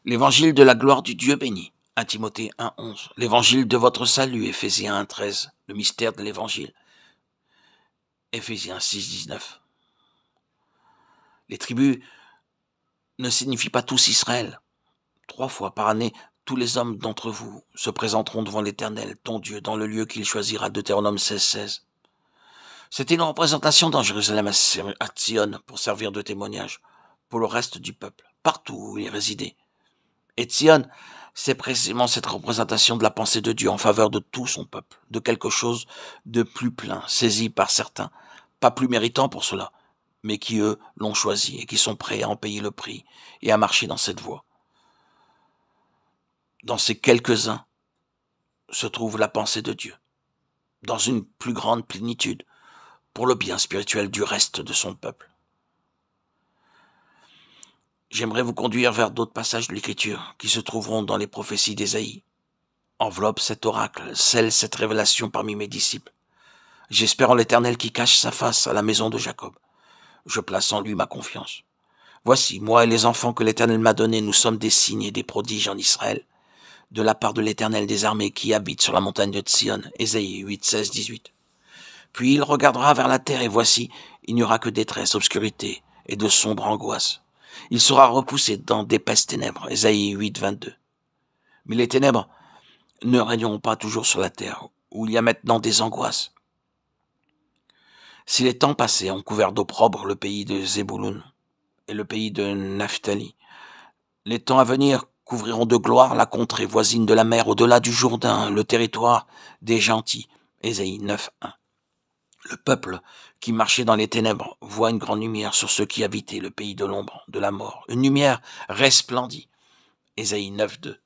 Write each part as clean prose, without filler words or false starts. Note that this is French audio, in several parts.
L'évangile de la gloire du Dieu béni. 1 Timothée 1,11. L'évangile de votre salut. Éphésiens 1,13. Le mystère de l'évangile. Éphésiens 6,19. Les tribus ne signifient pas tous Israël. 3 fois par année, tous les hommes d'entre vous se présenteront devant l'Éternel, ton Dieu, dans le lieu qu'il choisira. Deutéronome 16,16. C'était une représentation dans Jérusalem à Sion pour servir de témoignage pour le reste du peuple, partout où il résidait. Et Sion, c'est précisément cette représentation de la pensée de Dieu en faveur de tout son peuple, de quelque chose de plus plein, saisi par certains, pas plus méritants pour cela, mais qui, eux, l'ont choisi et qui sont prêts à en payer le prix et à marcher dans cette voie. Dans ces quelques-uns se trouve la pensée de Dieu, dans une plus grande plénitude, pour le bien spirituel du reste de son peuple. J'aimerais vous conduire vers d'autres passages de l'Écriture qui se trouveront dans les prophéties d'Ésaïe. Enveloppe cet oracle, scelle cette révélation parmi mes disciples. J'espère en l'Éternel qui cache sa face à la maison de Jacob. Je place en lui ma confiance. Voici, moi et les enfants que l'Éternel m'a donnés, nous sommes des signes et des prodiges en Israël, de la part de l'Éternel des armées qui habite sur la montagne de Sion. Ésaïe 8, 16, 18. Puis il regardera vers la terre et voici, il n'y aura que détresse, obscurité et de sombres angoisses. Il sera repoussé dans d'épaisses ténèbres. Ésaïe 8, 22. Mais les ténèbres ne régneront pas toujours sur la terre, où il y a maintenant des angoisses. Si les temps passés ont couvert d'opprobre le pays de Zébouloun et le pays de Naphtali, les temps à venir couvriront de gloire la contrée voisine de la mer, au-delà du Jourdain, le territoire des gentils. Ésaïe 9, 1. Le peuple qui marchait dans les ténèbres voit une grande lumière sur ceux qui habitaient le pays de l'ombre, de la mort. Une lumière resplendit. Ésaïe 9, 2.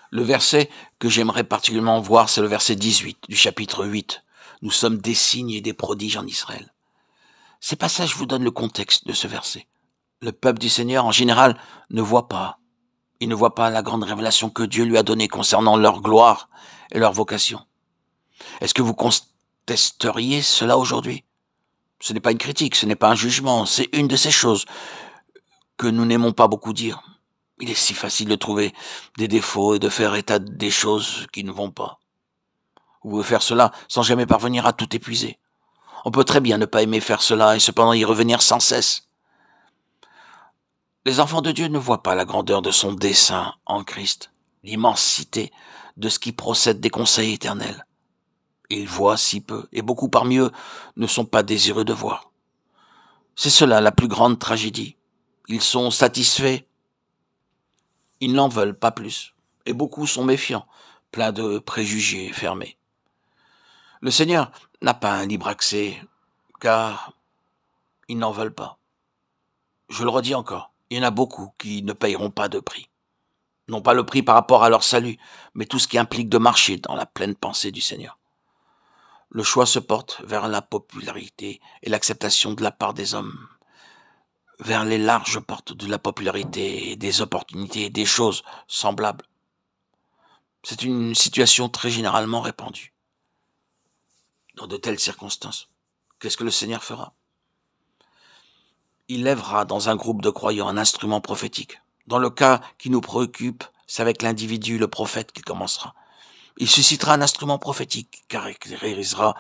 Le verset que j'aimerais particulièrement voir, c'est le verset 18 du chapitre 8. Nous sommes des signes et des prodiges en Israël. Ces passages vous donnent le contexte de ce verset. Le peuple du Seigneur, en général, ne voit pas. Il ne voit pas la grande révélation que Dieu lui a donnée concernant leur gloire et leur vocation. Est-ce que vous contesteriez cela aujourd'hui? Ce n'est pas une critique, ce n'est pas un jugement, c'est une de ces choses que nous n'aimons pas beaucoup dire. Il est si facile de trouver des défauts et de faire état des choses qui ne vont pas. Vous pouvez faire cela sans jamais parvenir à tout épuiser. On peut très bien ne pas aimer faire cela et cependant y revenir sans cesse. Les enfants de Dieu ne voient pas la grandeur de son dessein en Christ, l'immensité de ce qui procède des conseils éternels. Ils voient si peu, et beaucoup parmi eux ne sont pas désireux de voir. C'est cela la plus grande tragédie. Ils sont satisfaits, ils n'en veulent pas plus, et beaucoup sont méfiants, pleins de préjugés fermés. Le Seigneur n'a pas un libre accès, car ils n'en veulent pas. Je le redis encore, il y en a beaucoup qui ne payeront pas de prix. Non pas le prix par rapport à leur salut, mais tout ce qui implique de marcher dans la pleine pensée du Seigneur. Le choix se porte vers la popularité et l'acceptation de la part des hommes, vers les larges portes de la popularité et des opportunités et des choses semblables. C'est une situation très généralement répandue. Dans de telles circonstances, qu'est-ce que le Seigneur fera? Il lèvera dans un groupe de croyants un instrument prophétique. Dans le cas qui nous préoccupe, c'est avec l'individu, le prophète, qu'il commencera. Il suscitera un instrument prophétique qui caractérisera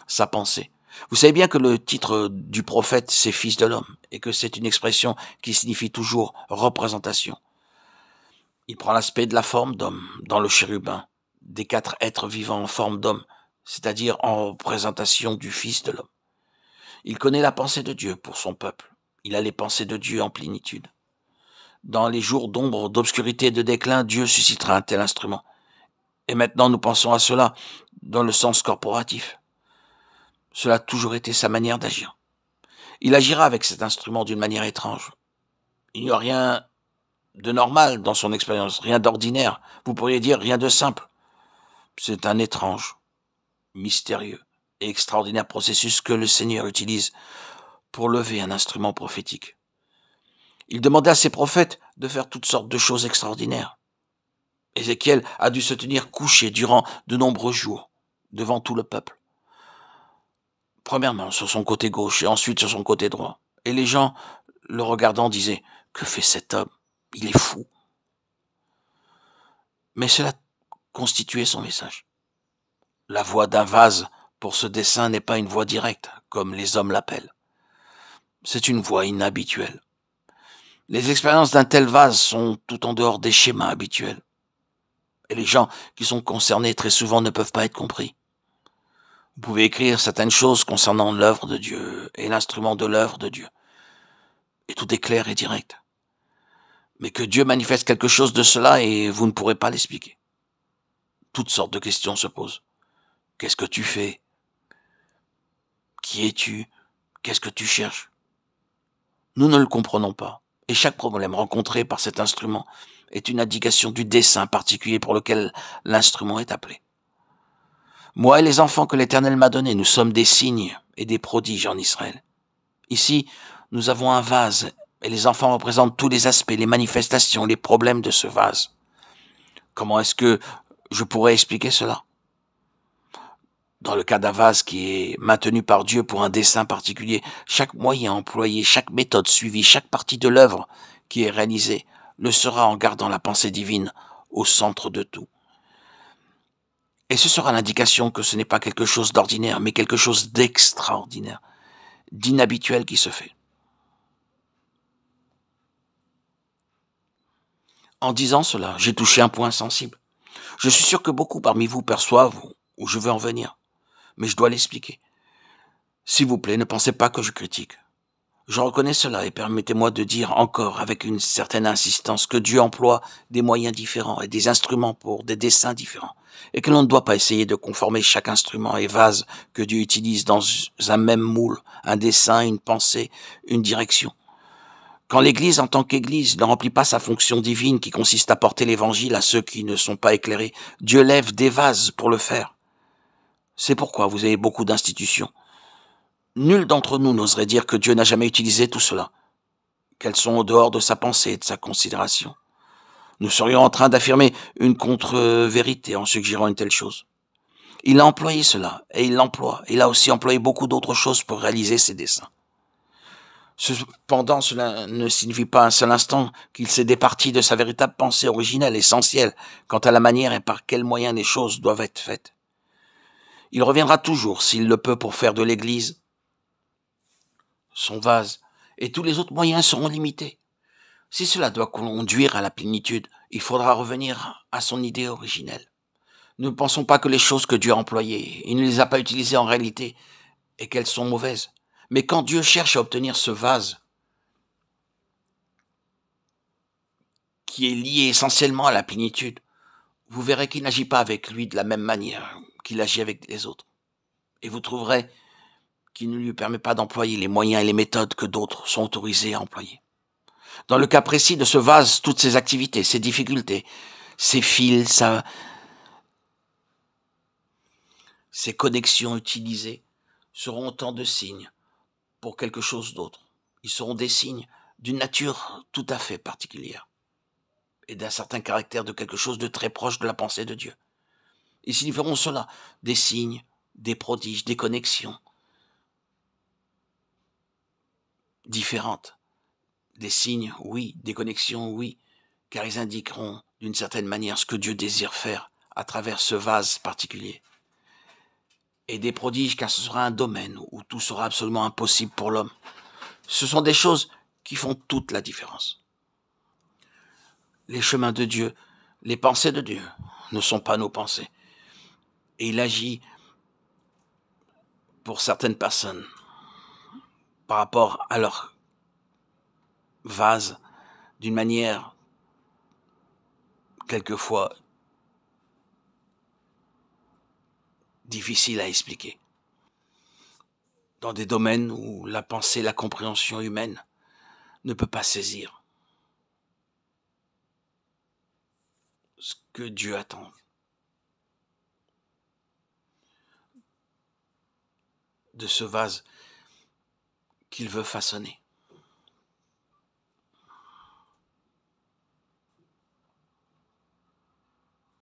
sa pensée. Vous savez bien que le titre du prophète, c'est Fils de l'homme, et que c'est une expression qui signifie toujours représentation. Il prend l'aspect de la forme d'homme dans le chérubin, des 4 êtres vivants en forme d'homme, c'est-à-dire en représentation du Fils de l'homme. Il connaît la pensée de Dieu pour son peuple. Il a les pensées de Dieu en plénitude. Dans les jours d'ombre, d'obscurité et de déclin, Dieu suscitera un tel instrument. Et maintenant, nous pensons à cela dans le sens corporatif. Cela a toujours été sa manière d'agir. Il agira avec cet instrument d'une manière étrange. Il n'y a rien de normal dans son expérience, rien d'ordinaire. Vous pourriez dire rien de simple. C'est un étrange, mystérieux et extraordinaire processus que le Seigneur utilise pour lever un instrument prophétique. Il demandait à ses prophètes de faire toutes sortes de choses extraordinaires. Ézéchiel a dû se tenir couché durant de nombreux jours devant tout le peuple. Premièrement sur son côté gauche et ensuite sur son côté droit. Et les gens, le regardant, disaient « Que fait cet homme ?» Il est fou. Mais cela constituait son message. La voix d'un vase pour ce dessin n'est pas une voix directe, comme les hommes l'appellent. C'est une voix inhabituelle. Les expériences d'un tel vase sont tout en dehors des schémas habituels. Et les gens qui sont concernés très souvent ne peuvent pas être compris. Vous pouvez écrire certaines choses concernant l'œuvre de Dieu et l'instrument de l'œuvre de Dieu. Et tout est clair et direct. Mais que Dieu manifeste quelque chose de cela et vous ne pourrez pas l'expliquer. Toutes sortes de questions se posent. Qu'est-ce que tu fais? Qui es-tu? Qu'est-ce que tu cherches? Nous ne le comprenons pas. Et chaque problème rencontré par cet instrument est une indication du dessein particulier pour lequel l'instrument est appelé. Moi et les enfants que l'Éternel m'a donnés, nous sommes des signes et des prodiges en Israël. Ici, nous avons un vase et les enfants représentent tous les aspects, les manifestations, les problèmes de ce vase. Comment est-ce que je pourrais expliquer cela? Dans le cas d'un vase qui est maintenu par Dieu pour un dessein particulier, chaque moyen employé, chaque méthode suivie, chaque partie de l'œuvre qui est réalisée le sera en gardant la pensée divine au centre de tout. Et ce sera l'indication que ce n'est pas quelque chose d'ordinaire, mais quelque chose d'extraordinaire, d'inhabituel qui se fait. En disant cela, j'ai touché un point sensible. Je suis sûr que beaucoup parmi vous perçoivent où je veux en venir, mais je dois l'expliquer. S'il vous plaît, ne pensez pas que je critique. Je reconnais cela et permettez-moi de dire encore avec une certaine insistance que Dieu emploie des moyens différents et des instruments pour des desseins différents et que l'on ne doit pas essayer de conformer chaque instrument et vase que Dieu utilise dans un même moule, un dessein, une pensée, une direction. Quand l'Église, en tant qu'Église, ne remplit pas sa fonction divine qui consiste à porter l'Évangile à ceux qui ne sont pas éclairés, Dieu lève des vases pour le faire. C'est pourquoi vous avez beaucoup d'institutions. Nul d'entre nous n'oserait dire que Dieu n'a jamais utilisé tout cela, qu'elles sont au dehors de sa pensée et de sa considération. Nous serions en train d'affirmer une contre-vérité en suggérant une telle chose. Il a employé cela, et il l'emploie. Il a aussi employé beaucoup d'autres choses pour réaliser ses desseins. Cependant, cela ne signifie pas un seul instant qu'il s'est départi de sa véritable pensée originelle, essentielle, quant à la manière et par quels moyens les choses doivent être faites. Il reviendra toujours, s'il le peut, pour faire de l'Église son vase, et tous les autres moyens seront limités. Si cela doit conduire à la plénitude, il faudra revenir à son idée originelle. Ne pensons pas que les choses que Dieu a employées, il ne les a pas utilisées en réalité, et qu'elles sont mauvaises. Mais quand Dieu cherche à obtenir ce vase, qui est lié essentiellement à la plénitude, vous verrez qu'il n'agit pas avec lui de la même manière qu'il agit avec les autres. Et vous trouverez qu'il ne lui permet pas d'employer les moyens et les méthodes que d'autres sont autorisés à employer. Dans le cas précis de ce vase, toutes ses activités, ses difficultés, ses fils, ses connexions utilisées seront autant de signes pour quelque chose d'autre. Ils seront des signes d'une nature tout à fait particulière et d'un certain caractère de quelque chose de très proche de la pensée de Dieu. Ils signifieront cela, des signes, des prodiges, des connexions différentes. Des signes, oui, des connexions, oui, car ils indiqueront d'une certaine manière ce que Dieu désire faire à travers ce vase particulier. Et des prodiges, car ce sera un domaine où tout sera absolument impossible pour l'homme. Ce sont des choses qui font toute la différence. Les chemins de Dieu, les pensées de Dieu ne sont pas nos pensées. Et il agit pour certaines personnes par rapport à leur vase d'une manière quelquefois difficile à expliquer. Dans des domaines où la pensée, la compréhension humaine ne peut pas saisir ce que Dieu attend. De ce vase qu'il veut façonner.